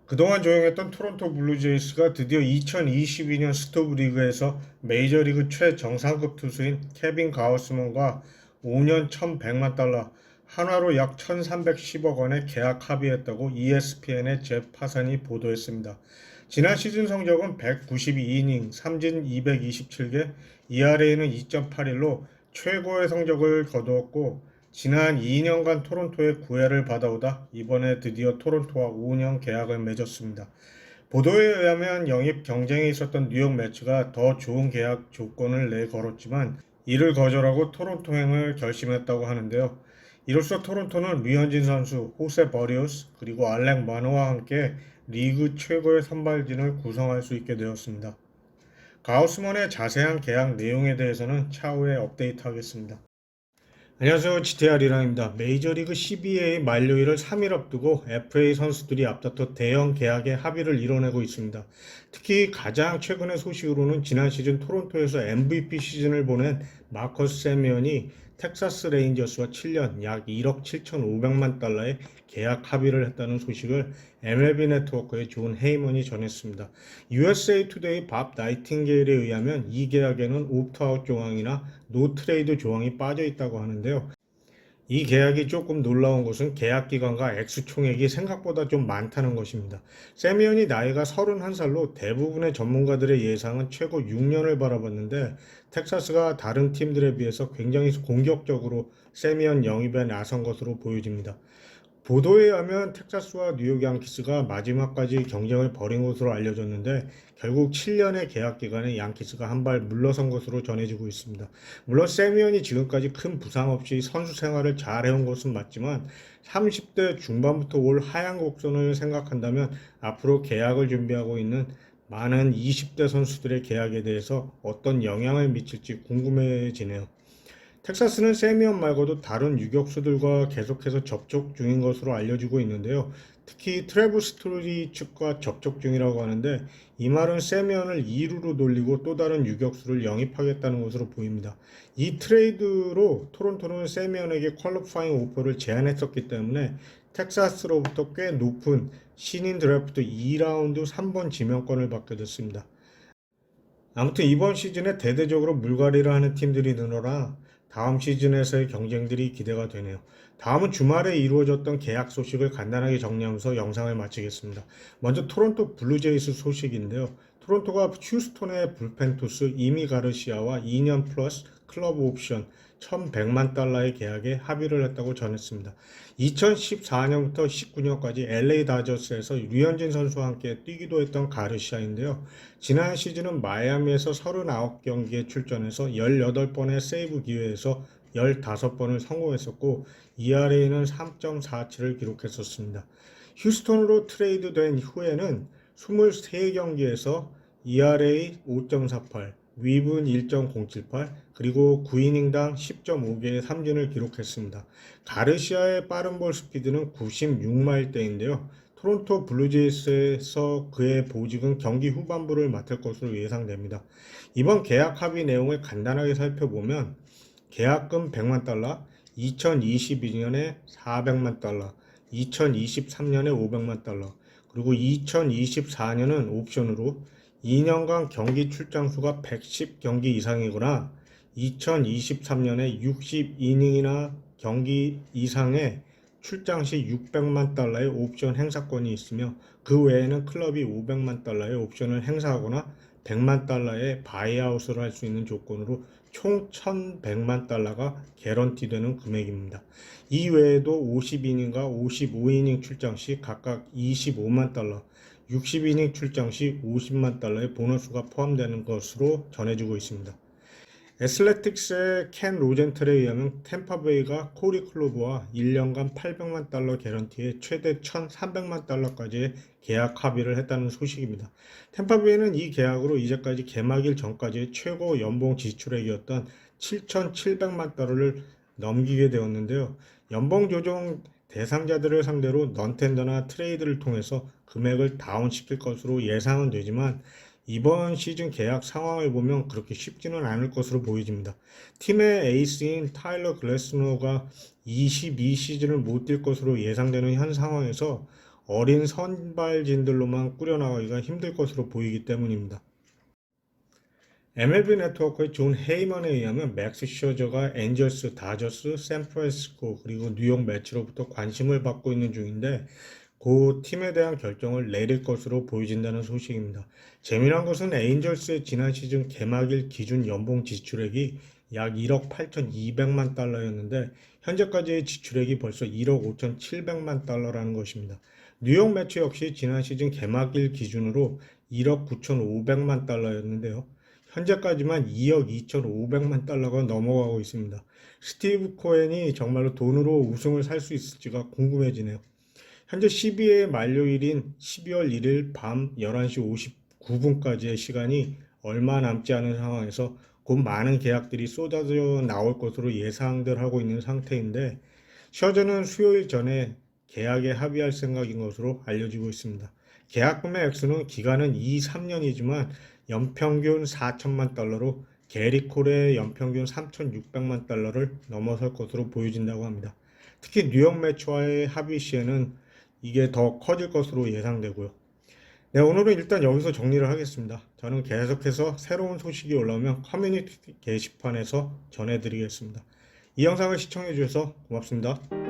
그동안 조용했던 토론토 블루제이스가 드디어 2022년 스토브 리그에서 메이저리그 최정상급 투수인 케빈 가우스먼과 5년 1,100만 달러, 한화로 약 1,310억 원의 계약 합의했다고 ESPN의 제 파산이 보도했습니다. 지난 시즌 성적은 192이닝, 삼진 227개, ERA는 2.81로 최고의 성적을 거두었고 지난 2년간 토론토의 구애를 받아오다 이번에 드디어 토론토와 5년 계약을 맺었습니다. 보도에 의하면 영입 경쟁에 있었던 뉴욕 매츠가 더 좋은 계약 조건을 내걸었지만 이를 거절하고 토론토행을 결심했다고 하는데요. 이로써 토론토는 류현진 선수, 호세 버리우스 그리고 알렉 마노와 함께 리그 최고의 선발진을 구성할 수 있게 되었습니다. 가우스먼의 자세한 계약 내용에 대해서는 차후에 업데이트하겠습니다. 안녕하세요. GTR 이랑입니다. 메이저리그 CBA 만료일을 3일 앞두고 FA 선수들이 앞다퉈 대형 계약에 합의를 이뤄내고 있습니다. 특히 가장 최근의 소식으로는 지난 시즌 토론토에서 MVP 시즌을 보낸 마커스 세미언이 텍사스 레인저스와 7년 약 1억 7,500만 달러의 계약 합의를 했다는 소식을 MLB 네트워크의 존 헤이먼이 전했습니다. USA 투데이 밥 나이팅게일에 의하면 이 계약에는 옵트아웃 조항이나 노 트레이드 조항이 빠져 있다고 하는데요. 이 계약이 조금 놀라운 것은 계약 기간과 액수 총액이 생각보다 좀 많다는 것입니다. 세미언이 나이가 31살로 대부분의 전문가들의 예상은 최고 6년을 바라봤는데 텍사스가 다른 팀들에 비해서 굉장히 공격적으로 세미언 영입에 나선 것으로 보여집니다. 보도에 의하면 텍사스와 뉴욕 양키스가 마지막까지 경쟁을 벌인 것으로 알려졌는데 결국 7년의 계약 기간에 양키스가 한 발 물러선 것으로 전해지고 있습니다. 물론 세미언이 지금까지 큰 부상 없이 선수 생활을 잘 해온 것은 맞지만 30대 중반부터 올 하향 곡선을 생각한다면 앞으로 계약을 준비하고 있는 많은 20대 선수들의 계약에 대해서 어떤 영향을 미칠지 궁금해지네요. 텍사스는 세미언 말고도 다른 유격수들과 계속해서 접촉 중인 것으로 알려지고 있는데요. 특히 트래블 스토리 측과 접촉 중이라고 하는데 이 말은 세미언을 2루로 돌리고 또 다른 유격수를 영입하겠다는 것으로 보입니다. 이 트레이드로 토론토는 세미언에게 퀄리파잉 오퍼를 제안했었기 때문에 텍사스로부터 꽤 높은 신인 드래프트 2라운드 3번 지명권을 받게 됐습니다. 아무튼 이번 시즌에 대대적으로 물갈이를 하는 팀들이 늘어나 다음 시즌에서의 경쟁들이 기대가 되네요. 다음은 주말에 이루어졌던 계약 소식을 간단하게 정리하면서 영상을 마치겠습니다. 먼저 토론토 블루제이스 소식인데요. 토론토가 휴스톤의 불펜 투수 이미 가르시아와 2년 플러스 클럽 옵션 1,100만 달러의 계약에 합의를 했다고 전했습니다. 2014년부터 19년까지 LA 다저스에서 류현진 선수와 함께 뛰기도 했던 가르시아인데요. 지난 시즌은 마이애미에서 39경기에 출전해서 18번의 세이브 기회에서 15번을 성공했었고 ERA는 3.47을 기록했었습니다. 휴스턴으로 트레이드된 후에는 23경기에서 ERA 5.48, 위분 1.078, 그리고 9이닝당 10.5개의 삼진을 기록했습니다. 가르시아의 빠른 볼 스피드는 96마일대인데요. 토론토 블루제이스에서 그의 보직은 경기 후반부를 맡을 것으로 예상됩니다. 이번 계약 합의 내용을 간단하게 살펴보면 계약금 100만 달러, 2022년에 400만 달러, 2023년에 500만 달러, 그리고 2024년은 옵션으로 2년간 경기 출장 수가 110경기 이상이거나 2023년에 60이닝이나 경기 이상의 출장 시 600만 달러의 옵션 행사권이 있으며 그 외에는 클럽이 500만 달러의 옵션을 행사하거나 100만 달러의 바이아웃을 할 수 있는 조건으로 총 1100만 달러가 개런티되는 금액입니다. 이 외에도 50이닝과 55이닝 출장 시 각각 25만 달러, 60이닝 출장 시 50만 달러의 보너스가 포함되는 것으로 전해지고 있습니다. 애슬레틱스의 켄 로젠틀에 의하면 템파베이가 코리 클로브와 1년간 800만 달러 개런티에 최대 1,300만 달러까지의 계약 합의를 했다는 소식입니다. 템파베이는 이 계약으로 이제까지 개막일 전까지의 최고 연봉 지출액이었던 7,700만 달러를 넘기게 되었는데요. 연봉 조정 대상자들을 상대로 넌텐더나 트레이드를 통해서 금액을 다운시킬 것으로 예상은 되지만 이번 시즌 계약 상황을 보면 그렇게 쉽지는 않을 것으로 보여집니다. 팀의 에이스인 타일러 글래스노가 22시즌을 못 뛸 것으로 예상되는 현 상황에서 어린 선발진들로만 꾸려나가기가 힘들 것으로 보이기 때문입니다. MLB 네트워크의 존 헤이먼에 의하면 맥스 셔저가 엔젤스, 다저스, 샌프란시스코 그리고 뉴욕 매치로부터 관심을 받고 있는 중인데 그 팀에 대한 결정을 내릴 것으로 보여진다는 소식입니다. 재미난 것은 에인절스의 지난 시즌 개막일 기준 연봉 지출액이 약 1억 8,200만 달러였는데 현재까지의 지출액이 벌써 1억 5,700만 달러라는 것입니다. 뉴욕 매치 역시 지난 시즌 개막일 기준으로 1억 9,500만 달러였는데요. 현재까지만 2억 2,500만 달러가 넘어가고 있습니다. 스티브 코엔이 정말로 돈으로 우승을 살 수 있을지가 궁금해지네요. 현재 12회 만료일인 12월 1일 밤 11시 59분까지의 시간이 얼마 남지 않은 상황에서 곧 많은 계약들이 쏟아져 나올 것으로 예상들 하고 있는 상태인데 셔저는 수요일 전에 계약에 합의할 생각인 것으로 알려지고 있습니다. 계약금의 액수는 기간은 2, 3년이지만 연평균 4천만 달러로 게리 콜의 연평균 3,600만 달러를 넘어설 것으로 보여진다고 합니다. 특히 뉴욕 매치와의 합의 시에는 이게 더 커질 것으로 예상되고요. 네, 오늘은 일단 여기서 정리를 하겠습니다. 저는 계속해서 새로운 소식이 올라오면 커뮤니티 게시판에서 전해드리겠습니다. 이 영상을 시청해 주셔서 고맙습니다.